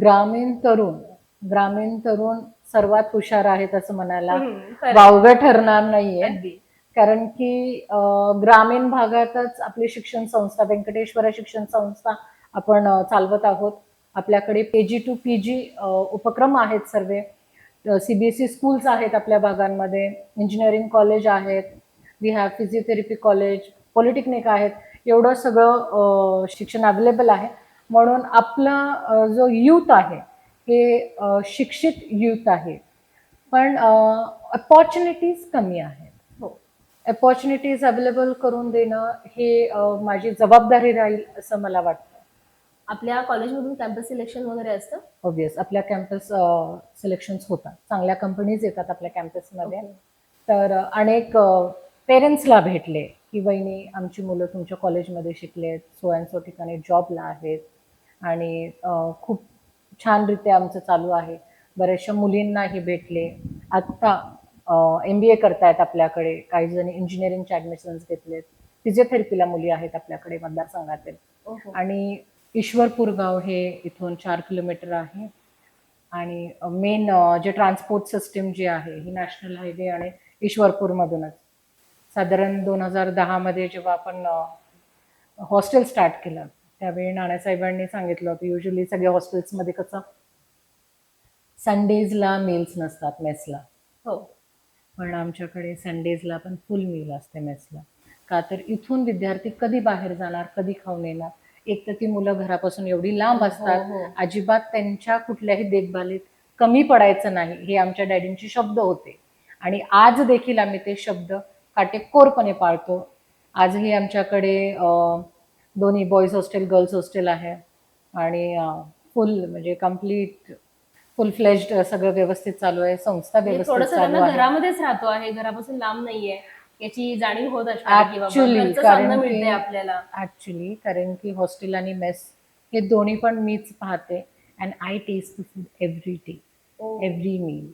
ग्रामीण तरुण सर्वात हुशार आहेत असं म्हणायला खरं. वावगं ठरणार नाहीये. अगदी. कारण की ग्रामीण भागातच आपली शिक्षण संस्था व्यंकटेश्वर शिक्षण संस्था आपण चालवत आहोत. आपल्याकडे KG to PG उपक्रम आहेत सर्व. CBSE स्कूल्स आहेत आपल्या भागांमध्ये, इंजिनिअरिंग कॉलेज आहेत, we have physiotherapy college, polytechnic आहेत. एवढं सगळं शिक्षण अवेलेबल आहे. म्हणून आपला जो यूथ आहे हे शिक्षित यूथ आहे, पण अपॉर्च्युनिटीज कमी आहेत. हो. अपॉर्च्युनिटीज अवेलेबल करून देणं हे माझी जबाबदारी राहील असं मला वाटतं. आपल्या कॉलेजमधून कॅम्पस सिलेक्शन वगैरे असतं? ऑब्वियस आपल्या कॅम्पस सिलेक्शन्स होतात, चांगल्या कंपनीज येतात आपल्या कॅम्पसमध्ये. ओके. तर अनेक पेरेंट्सला भेटले की वहिनी आमची मुलं तुमच्या कॉलेजमध्ये शिकलेत, सो अँड सो ठिकाणी जॉबला आहेत आणि खूप छानरित्या आमचं चालू आहे. बऱ्याचशा मुलींनाही भेटले. आत्ता MBA करतायत आपल्याकडे, काही जणी इंजिनिअरिंगचे ॲडमिशन्स घेतलेत, फिजिओथेरपीला मुली आहेत आपल्याकडे मतदारसंघातील. ओहो. आणि ईश्वरपूर गाव हे इथून 4 किलोमीटर आहे. आणि मेन जे ट्रान्सपोर्ट सिस्टीम जी आहे ही नॅशनल हायवे आणि ईश्वरपूरमधूनच. साधारण 2010 मध्ये जेव्हा आपण हॉस्टेल स्टार्ट केलं त्यावेळी नानासाहेबांनी सांगितलं होतं, युजली सगळ्या हॉस्टेल्समध्ये कसं संडेजला मील्स नसतात मेसला. हो. पण आमच्याकडे संडेजला पण फुल मील असते मेसला. का तर इथून विद्यार्थी कधी बाहेर जाणार, कधी खाऊन येणार. एक तर ती मुलं घरापासून एवढी लांब असतात, हो. अजिबात त्यांच्या कुठल्याही देखभालीत कमी पडायचं नाही हे आमच्या डॅडींचे शब्द होते. आणि आज देखील आम्ही ते शब्द काटेकोरपणे पाळतो. आजही आमच्याकडे दोन्ही बॉईज हॉस्टेल, गर्ल्स हॉस्टेल आहे आणि फुल म्हणजे कम्प्लीट फुल फ्लेज्ड सगळं व्यवस्थित चालू आहे, संस्था म्हणजे व्यवस्थित थोडंसं चालू त्यांना आहे. घरामध्येच राहतो आहे, घरापासून लांब नाहीये याची जाणीव होत असणार की बाबा ऍक्च्युली घरचंच अन्न मिळतंय आपल्याला. कारण की हॉस्टेल आणि मेस हे दोन्ही पण मीच पाहते. And I taste the food every day, oh. Every meal.